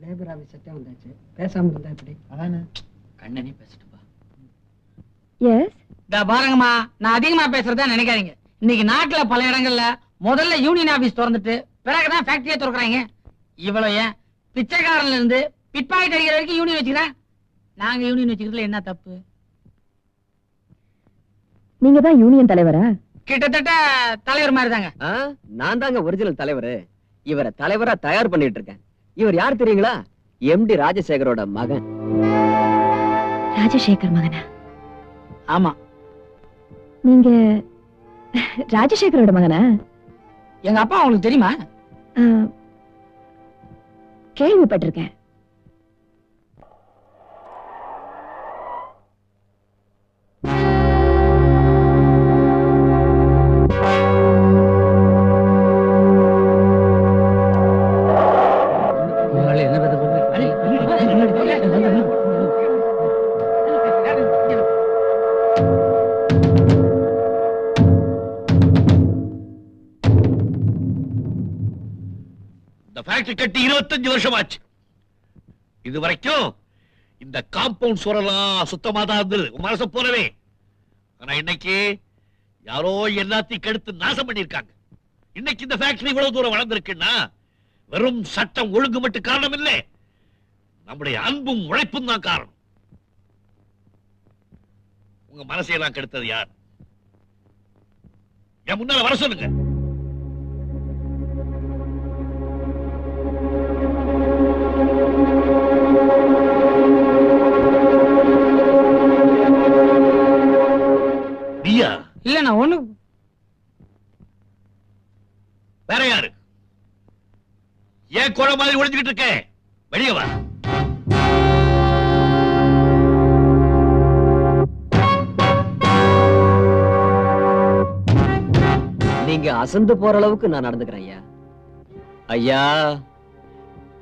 Labour office வந்தாச்சு. பேசாம இருந்தா எப்படி? அதானே கண்ணனே பேசிட்டுப்பா. எஸ் பாருங்கம்மா, நான் அதிகமா பேசுறதா நினைக்காதீங்க. இன்னைக்கு நாட்டுல பல இடங்கள்ல முதல்ல யூனியன் ஆபீஸ் திறந்துட்டு பிறகுதான் ஃபேக்டரியே திறக்கிறாங்க. இவ்வளவு ஏன் பிச்சைக்காரன்ல இருந்து பிட்பாக்கெட் அடிக்கிற வரைக்கும் யூனியன் வச்சுக்கிறேன். நாங்க யூனியன் வச்சுக்கிறதுல என்ன தப்பு? நீங்க தான் யூனியன் தலைவரா? கிட்டத்தட்ட தலைவர் மாதிரி தாங்க. நான் தாங்க ஒரிஜினல் தலைவரு. இவரை தலைவரா தயார் பண்ணிட்டு இருக்கேன். இவர் யார் தெரியுங்களா? எம்டி ராஜசேகரோட மகன். ராஜசேகர் மகனா? ஆமா. நீங்க ராஜசேகரோட மகனா? எங்க அப்பா உங்களுக்கு தெரியுமா? கேள்விப்பட்டிருக்கேன். கட்டி 25 வருஷம் ஆச்சு. இது வரைக்கும் இந்த காம்பவுண்ட் சுவரெல்லாம் சுத்தமா தான் இருந்தது, மனச போலவே. ஆனா இன்னைக்கு யாரோ எல்லாத்தையும் கெடுத்து நாசம் பண்ணிருக்காங்க. இன்னைக்கு இந்த ஃபேக்டரி இவ்வளவு தூரம் வளர்ந்திருக்குன்னா வெறும் சட்டம் ஒழுங்கு மட்டும் காரணம் இல்லை, நம்முடைய அன்பும் உழைப்பும் தான் காரணம். உங்க மனசையெல்லாம் கெடுத்தது யார்? என் முன்னால வர சொல்லுங்க. இல்ல நான் ஒண்ணு. வேற யாரு? ஏன் கோழ மாதிரி ஒளிஞ்சுக்கிட்டு இருக்க? வெளியே வா. நீங்க அசந்து போற அளவுக்கு நான் நடந்துக்கிறேன் ஐயா. ஐயா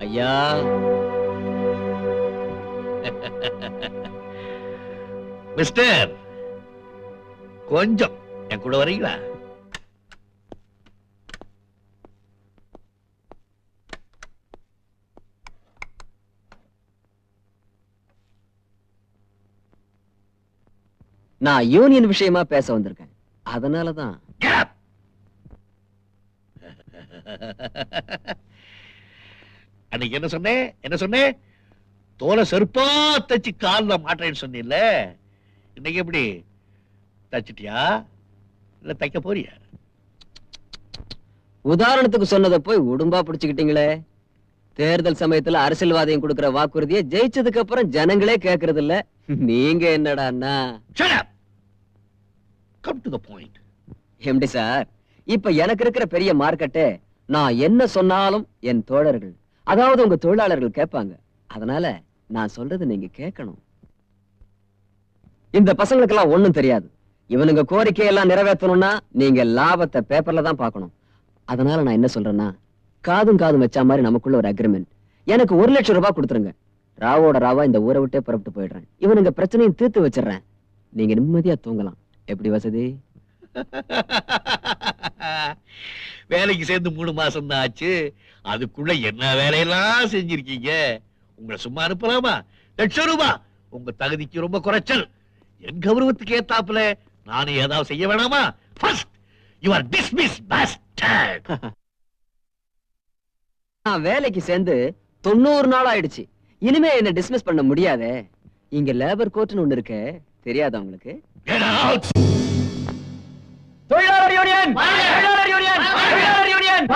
ஐயா மிஸ்டர், கொஞ்சம் என் கூட வரீங்களா? நான் யூனியன் விஷயமா பேச வந்திருக்கேன். அதனாலதான். அன்னைக்கு என்ன சொன்னேன்? தோலை செருப்பா தச்சு கால்ல மாட்டேன்னு சொன்னில்ல, இன்னைக்கு எப்படி தச்சிட்டியா இல்ல தைக்க போறியா? உதாரணத்துக்கு சொன்னதை போய் உடும்பா பிடிச்சுக்கிட்டீங்களே. தேர்தல் சமயத்துல அரசியல்வாதியும் கொடுக்கிற வாக்குறுதியை ஜெயிச்சதுக்கு அப்புறம் ஜனங்களே கேட்கறது இல்ல. நீங்க என்னடான்னா? Come to the point. MD sir, இப்ப எனக்கு இருக்கிற பெரிய மார்க்கெட்டே நான் என்ன சொன்னாலும் என் தோழர்கள், அதாவது உங்க தொழிலாளர்கள் கேட்பாங்க. அதனால நான் சொல்றது நீங்க கேட்கணும். இந்த பசங்களுக்கெல்லாம் ஒண்ணும் தெரியாது. இவனுங்க கோரிக்கையெல்லாம் நிறைவேற்றணும்னா நீங்க லாபத்தை பேப்பர்ல தான் பார்க்கணும். அதனால நான் என்ன சொல்றேன்னா, காதும் வச்ச மாதிரி நமக்குள்ள ஒரு அக்ரிமெண்ட். எனக்கு 1 லட்சம் ரூபாய் கொடுத்துருங்க. ராவோட ராவா இந்த ஊரை விட்டே புறப்பட்டு போயிடுறேன். இவனுங்க பிரச்சனையும் தீர்த்து வச்சிடறேன். நீங்க நிம்மதியா தூங்கலாம். எப்படி வசதி? வேலைக்கு சேர்ந்து 3 மாசம் தான் ஆச்சு. அதுக்குள்ள என்ன வேலையெல்லாம் செஞ்சிருக்கீங்க? உங்களை சும்மா அனுப்பலாமா? 1 லட்சம் ரூபாய் உங்க தகுதிக்கு ரொம்ப குறைச்சல். என் கௌரவத்துக்கு ஏத்தாப்புல நானும் ஏதாவது செய்ய வேணாமா? First, you are dismissed, bastard. நான் வேலைக்கு சேர்ந்து 90 நாள் ஆயிடுச்சு. இனிமே என்ன டிஸ்மிஸ் பண்ண முடியாதே. இங்க லேபர் கோர்ட்னு ஒண்ணு இருக்கு, தெரியாதா உங்களுக்கு? Get out! தொழிலாளர் யூனியன்! தொழிலாளர் யூனியன்! தொழிலாளர் யூனியன்!